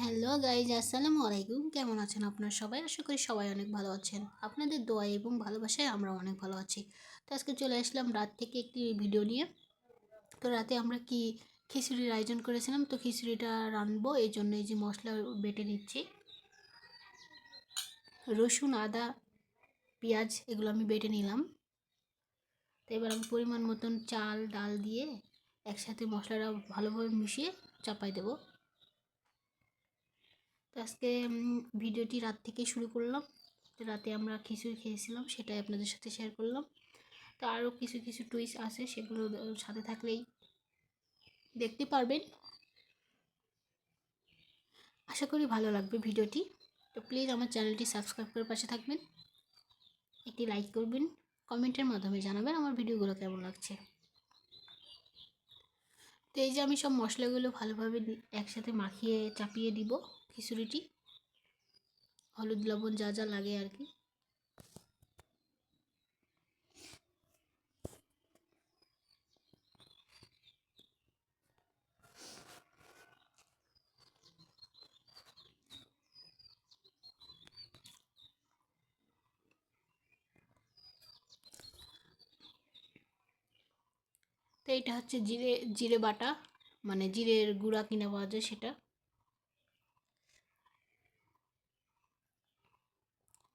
Hello guys, আসসালামু আলাইকুম। কেমন আছেন আপনারা সবাই? আশা করি সবাই অনেক ভালো আছেন। আপনাদের দোয়া এবং ভালোবাসায় আমরা অনেক ভালো আছি। তো আজকে চলে আসলাম রাত থেকে একটি ভিডিও নিয়ে। তো রাতে আমরা কি খিচুড়ির আয়োজন করেছিলাম, তো খিচুড়িটা রানবো এই জন্য এই যে মশলা বেটে নিচ্ছি। রসুন, আদা, পেঁয়াজ এগুলো আমি বেটে নিলাম। তো এবার আমি পরিমাণ মতন চাল ডাল দিয়ে একসাথে মশলাটা ভালোভাবে মিশিয়ে চাপাই দেবো। তো আজকে ভিডিওটি রাত থেকে শুরু করলাম। তো রাতে আমরা খিচুড়ি খেয়েছিলাম, সেটাই আপনাদের সাথে শেয়ার করলাম। তো আরও কিছু কিছু টুইস্ট আছে, সেগুলো সাথে থাকলেই দেখতে পারবেন। আশা করি ভালো লাগবে ভিডিওটি। তো প্লিজ আমার চ্যানেলটি সাবস্ক্রাইব করে পাশে থাকবেন, একটি লাইক করবেন, কমেন্টের মাধ্যমে জানাবেন আমার ভিডিওগুলো কেমন লাগছে। তো এই যে আমি সব মশলাগুলো ভালোভাবে একসাথে মাখিয়ে চাপিয়ে দিব খিচুড়িটি, হলুদ লবণ যা যা লাগে আর কি। তো এটা হচ্ছে জিরে জিরে বাটা, মানে জিরের গুঁড়া কিনা পাওয়া যায় সেটা।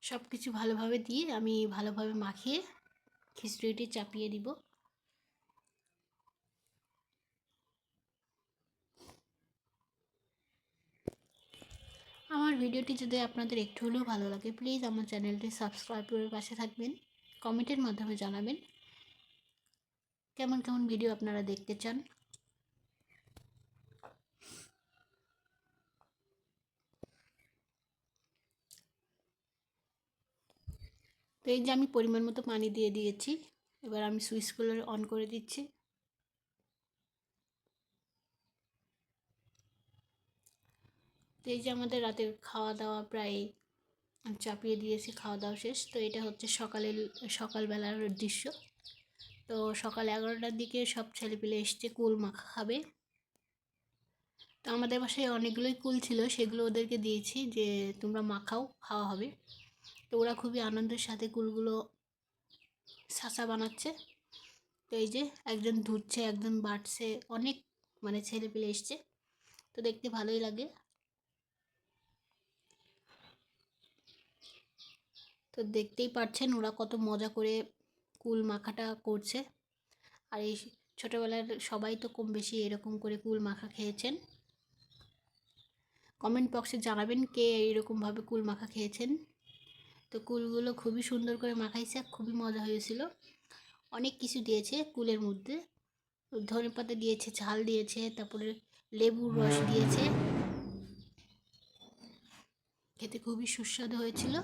সব কিছু ভালোভাবে দিয়ে আমি ভালোভাবে মাখিয়ে খিচুড়িটি চাপিয়ে দিব। আমার ভিডিওটি যদি আপনাদের একটু হলেও ভালো লাগে, প্লিজ আমার চ্যানেলটি সাবস্ক্রাইব করে পাশে থাকবেন, কমেন্টের মাধ্যমে জানাবেন কেমন কেমন ভিডিও আপনারা দেখতে চান। তো এই যে আমি পরিমাণ মতো পানি দিয়ে দিয়েছি, এবার আমি সুইচগুলো অন করে দিচ্ছি। তো এই যে আমাদের রাতের খাওয়া দাওয়া প্রায় চাপিয়ে দিয়েছি, খাওয়া দাওয়া শেষ। তো এটা হচ্ছে সকালবেলার দৃশ্য। তো সকাল 11টার দিকে সব ছেলেপিলে এসছে কুল মাখা খাবে। তো আমাদের বাসায় অনেকগুলোই কুল ছিল, সেগুলো ওদেরকে দিয়েছি যে তোমরা মাখাও, খাওয়া হবে। তো ওরা খুবই আনন্দের সাথে কুলগুলো ছাঁচা বানাচ্ছে। তো এই যে একজন ধুচ্ছে, একজন বাটছে, অনেক মানে ছেলে পেলে এসছে, তো দেখতে ভালোই লাগে। তো দেখতেই পাচ্ছেন ওরা কত মজা করে কুল মাখাটা করছে। আর এই ছোটোবেলার সবাই তো কম বেশি এরকম করে কুল মাখা খেয়েছেন। কমেন্ট বক্সে জানাবেন কে এরকমভাবে কুল মাখা খেয়েছেন। তো কুলগুলো খুবই সুন্দর করে মাখাইছে, খুবই মজা হয়েছিল। অনেক কিছু দিয়েছে কুলের মধ্যে, ধনেপাতা দিয়েছে, ঝাল দিয়েছে, তারপরে লেবুর রস দিয়েছে। খেতে খুবই সুস্বাদু হয়েছিল।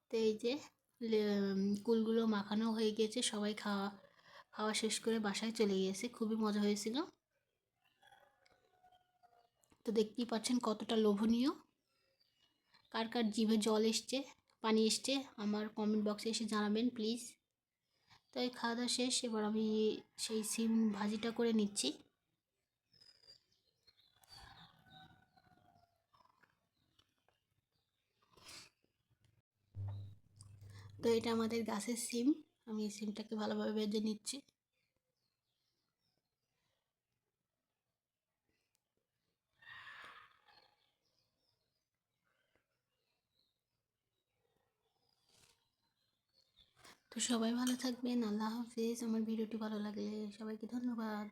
তো এই যে কুলগুলো মাখানো হয়ে গেছে, সবাই খাওয়া খাওয়া শেষ করে বাসায় চলে গিয়েছে, খুবই মজা হয়েছিল। তো দেখতেই পাচ্ছেন কতটা লোভনীয়। কার কার জিভে জল এসছে, পানি এসছে, আমার কমেন্ট বক্সে এসে জানাবেন প্লিজ। তো এই খাওয়া দাওয়া শেষ, এবার আমি সেই সিম ভাজিটা করে নিচ্ছি। তো এটা আমাদের গাছের সিম, আমি এই সিমটাকে ভালোভাবে ভেজে নিচ্ছি। তো সবাই ভালো থাকবেন, আল্লাহ হাফিজ। আমার ভিডিওটি ভালো লাগলে সবাইকে ধন্যবাদ।